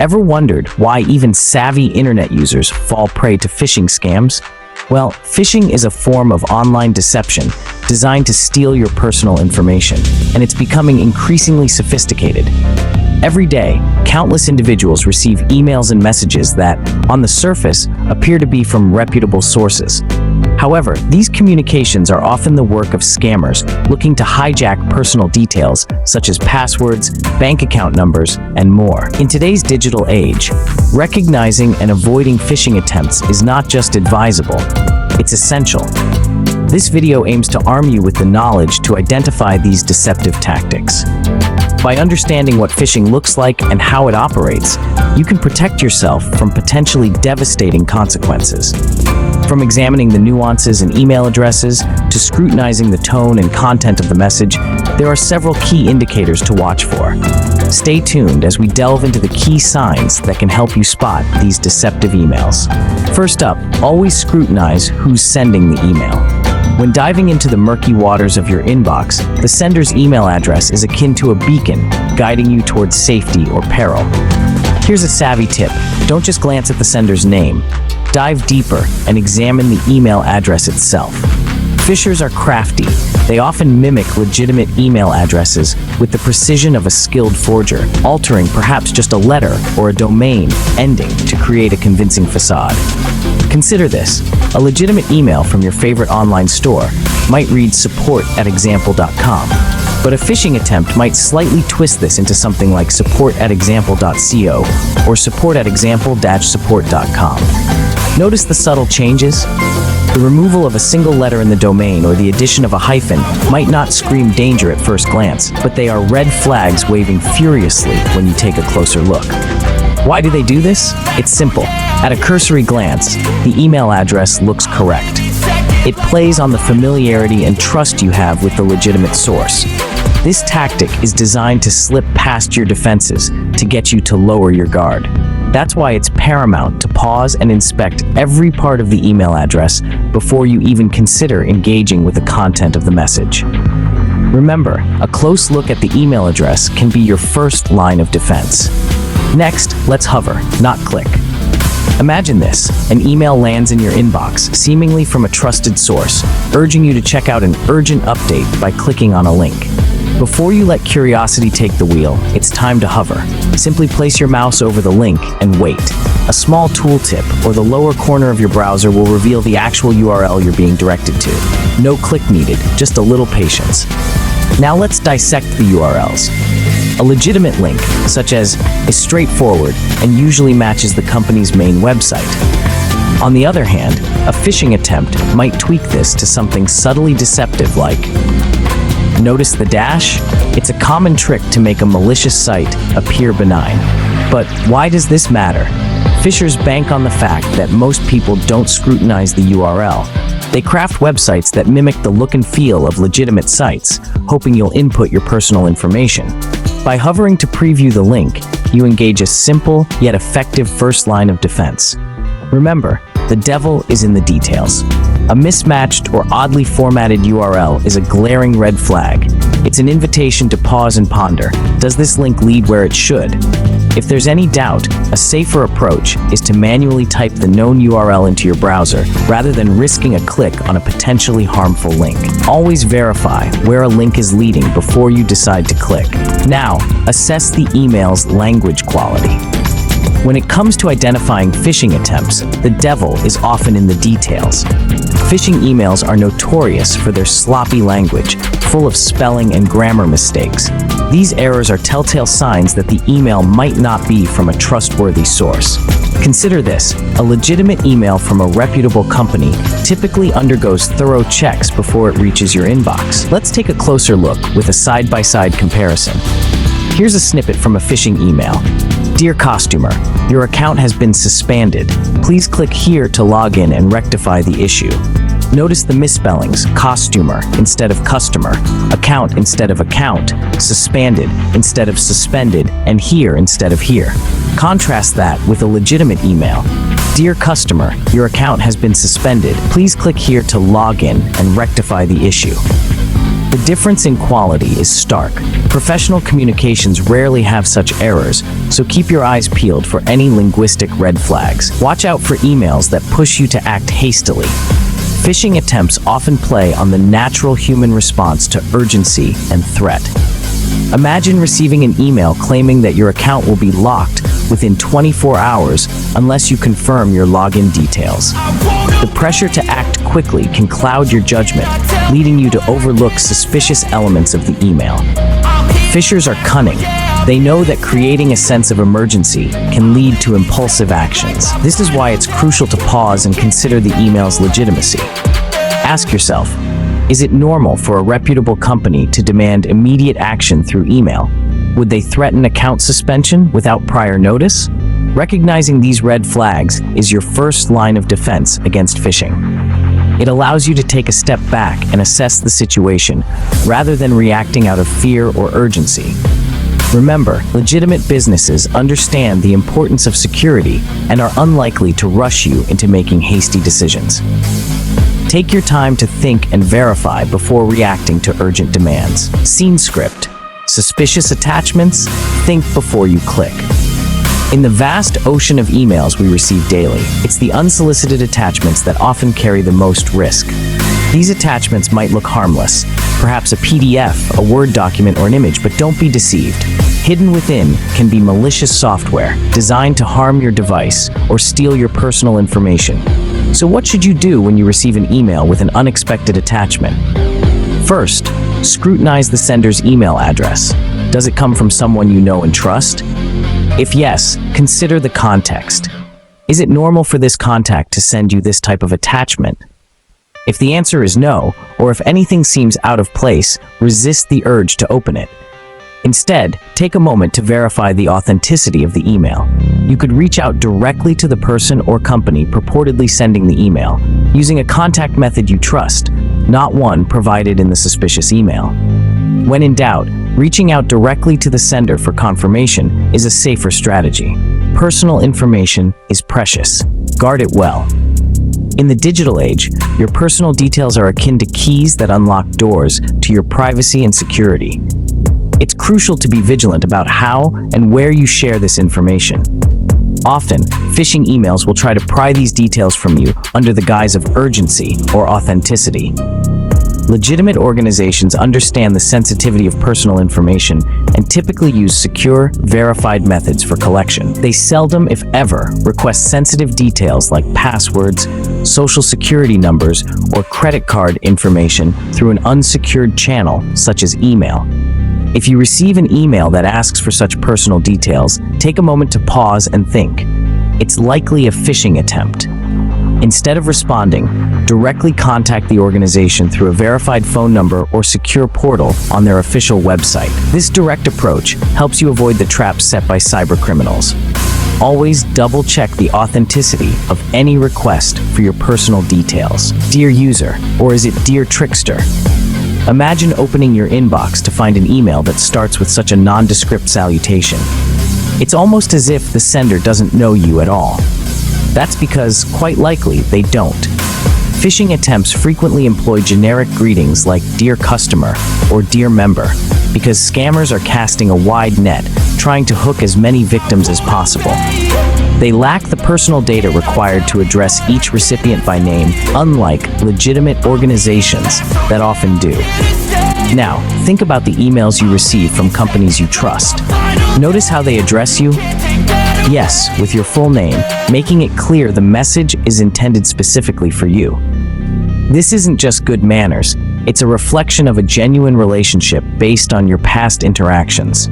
Ever wondered why even savvy internet users fall prey to phishing scams? Well, phishing is a form of online deception designed to steal your personal information, and it's becoming increasingly sophisticated. Every day, countless individuals receive emails and messages that, on the surface, appear to be from reputable sources. However, these communications are often the work of scammers looking to hijack personal details such as passwords, bank account numbers, and more. In today's digital age, recognizing and avoiding phishing attempts is not just advisable, it's essential. This video aims to arm you with the knowledge to identify these deceptive tactics. By understanding what phishing looks like and how it operates, you can protect yourself from potentially devastating consequences. From examining the nuances in email addresses to scrutinizing the tone and content of the message, there are several key indicators to watch for. Stay tuned as we delve into the key signs that can help you spot these deceptive emails. First up, always scrutinize who's sending the email. When diving into the murky waters of your inbox, the sender's email address is akin to a beacon guiding you towards safety or peril. Here's a savvy tip. Don't just glance at the sender's name. Dive deeper and examine the email address itself. Phishers are crafty. They often mimic legitimate email addresses with the precision of a skilled forger, altering perhaps just a letter or a domain ending to create a convincing facade. Consider this. A legitimate email from your favorite online store might read support@example.com, but a phishing attempt might slightly twist this into something like support@example.co or support@example-support.com. Notice the subtle changes? The removal of a single letter in the domain or the addition of a hyphen might not scream danger at first glance, but they are red flags waving furiously when you take a closer look. Why do they do this? It's simple. At a cursory glance, the email address looks correct. It plays on the familiarity and trust you have with the legitimate source. This tactic is designed to slip past your defenses to get you to lower your guard. That's why it's paramount to pause and inspect every part of the email address before you even consider engaging with the content of the message. Remember, a close look at the email address can be your first line of defense. Next, let's hover, not click. Imagine this. An email lands in your inbox, seemingly from a trusted source, urging you to check out an urgent update by clicking on a link. Before you let curiosity take the wheel, it's time to hover. Simply place your mouse over the link and wait. A small tooltip or the lower corner of your browser will reveal the actual URL you're being directed to. No click needed, just a little patience. Now let's dissect the URLs. A legitimate link, such as, is straightforward and usually matches the company's main website. On the other hand, a phishing attempt might tweak this to something subtly deceptive like, notice the dash? It's a common trick to make a malicious site appear benign. But why does this matter? Phishers bank on the fact that most people don't scrutinize the URL. They craft websites that mimic the look and feel of legitimate sites, hoping you'll input your personal information. By hovering to preview the link, you engage a simple yet effective first line of defense. Remember, the devil is in the details. A mismatched or oddly formatted URL is a glaring red flag. It's an invitation to pause and ponder. Does this link lead where it should? If there's any doubt, a safer approach is to manually type the known URL into your browser rather than risking a click on a potentially harmful link. Always verify where a link is leading before you decide to click. Now, assess the email's language quality. When it comes to identifying phishing attempts, the devil is often in the details. Phishing emails are notorious for their sloppy language, full of spelling and grammar mistakes. These errors are telltale signs that the email might not be from a trustworthy source. Consider this: a legitimate email from a reputable company typically undergoes thorough checks before it reaches your inbox. Let's take a closer look with a side-by-side comparison. Here's a snippet from a phishing email. Dear customer, your account has been suspended. Please click here to log in and rectify the issue. Notice the misspellings: costumer instead of customer, account instead of account, suspended instead of suspended, and here instead of here. Contrast that with a legitimate email. Dear customer, your account has been suspended. Please click here to log in and rectify the issue. The difference in quality is stark. Professional communications rarely have such errors, so keep your eyes peeled for any linguistic red flags. Watch out for emails that push you to act hastily. Phishing attempts often play on the natural human response to urgency and threat. Imagine receiving an email claiming that your account will be locked within 24 hours unless you confirm your login details. The pressure to act quickly can cloud your judgment, leading you to overlook suspicious elements of the email. Phishers are cunning. They know that creating a sense of emergency can lead to impulsive actions. This is why it's crucial to pause and consider the email's legitimacy. Ask yourself, is it normal for a reputable company to demand immediate action through email? Would they threaten account suspension without prior notice? Recognizing these red flags is your first line of defense against phishing. It allows you to take a step back and assess the situation, rather than reacting out of fear or urgency. Remember, legitimate businesses understand the importance of security and are unlikely to rush you into making hasty decisions. Take your time to think and verify before reacting to urgent demands. Scene script. Suspicious attachments? Think before you click. In the vast ocean of emails we receive daily, it's the unsolicited attachments that often carry the most risk. These attachments might look harmless, perhaps a PDF, a Word document, or an image, but don't be deceived. Hidden within can be malicious software designed to harm your device or steal your personal information. So what should you do when you receive an email with an unexpected attachment? First, scrutinize the sender's email address. Does it come from someone you know and trust? If yes, consider the context. Is it normal for this contact to send you this type of attachment? If the answer is no, or if anything seems out of place, resist the urge to open it. Instead, take a moment to verify the authenticity of the email. You could reach out directly to the person or company purportedly sending the email, using a contact method you trust, not one provided in the suspicious email. When in doubt, reaching out directly to the sender for confirmation is a safer strategy. Personal information is precious. Guard it well. In the digital age, your personal details are akin to keys that unlock doors to your privacy and security. It's crucial to be vigilant about how and where you share this information. Often, phishing emails will try to pry these details from you under the guise of urgency or authenticity. Legitimate organizations understand the sensitivity of personal information and typically use secure, verified methods for collection. They seldom, if ever, request sensitive details like passwords, social security numbers, or credit card information through an unsecured channel, such as email. If you receive an email that asks for such personal details, take a moment to pause and think. It's likely a phishing attempt. Instead of responding, directly contact the organization through a verified phone number or secure portal on their official website. This direct approach helps you avoid the traps set by cybercriminals. Always double-check the authenticity of any request for your personal details. Dear user, or is it Dear Trickster? Imagine opening your inbox to find an email that starts with such a nondescript salutation. It's almost as if the sender doesn't know you at all. That's because, quite likely, they don't. Phishing attempts frequently employ generic greetings like Dear Customer or Dear Member, because scammers are casting a wide net, trying to hook as many victims as possible. They lack the personal data required to address each recipient by name, unlike legitimate organizations that often do. Now, think about the emails you receive from companies you trust. Notice how they address you? Yes, with your full name, making it clear the message is intended specifically for you. This isn't just good manners, it's a reflection of a genuine relationship based on your past interactions.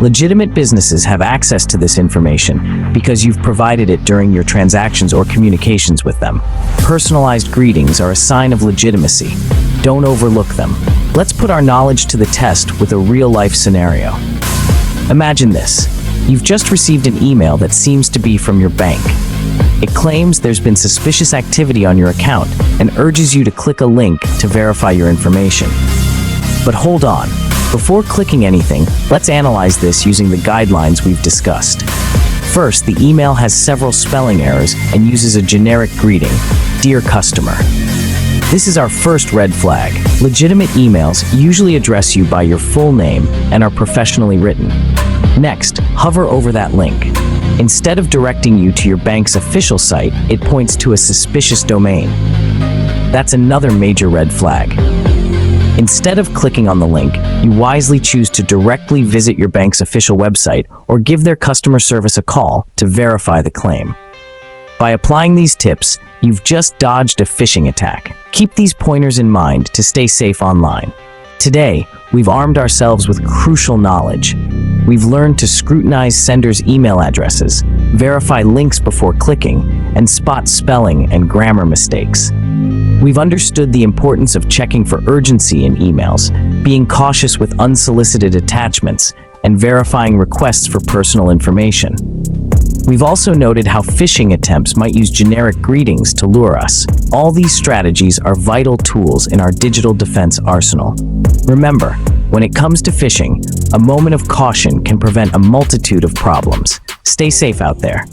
Legitimate businesses have access to this information because you've provided it during your transactions or communications with them. Personalized greetings are a sign of legitimacy. Don't overlook them. Let's put our knowledge to the test with a real-life scenario. Imagine this. You've just received an email that seems to be from your bank. It claims there's been suspicious activity on your account and urges you to click a link to verify your information. But hold on. Before clicking anything, let's analyze this using the guidelines we've discussed. First, the email has several spelling errors and uses a generic greeting, Dear Customer. This is our first red flag. Legitimate emails usually address you by your full name and are professionally written. Next, hover over that link. Instead of directing you to your bank's official site, it points to a suspicious domain. That's another major red flag. Instead of clicking on the link, you wisely choose to directly visit your bank's official website or give their customer service a call to verify the claim. By applying these tips, you've just dodged a phishing attack. Keep these pointers in mind to stay safe online. Today, we've armed ourselves with crucial knowledge. We've learned to scrutinize senders' email addresses, verify links before clicking, and spot spelling and grammar mistakes. We've understood the importance of checking for urgency in emails, being cautious with unsolicited attachments, and verifying requests for personal information. We've also noted how phishing attempts might use generic greetings to lure us. All these strategies are vital tools in our digital defense arsenal. Remember, when it comes to phishing, a moment of caution can prevent a multitude of problems. Stay safe out there.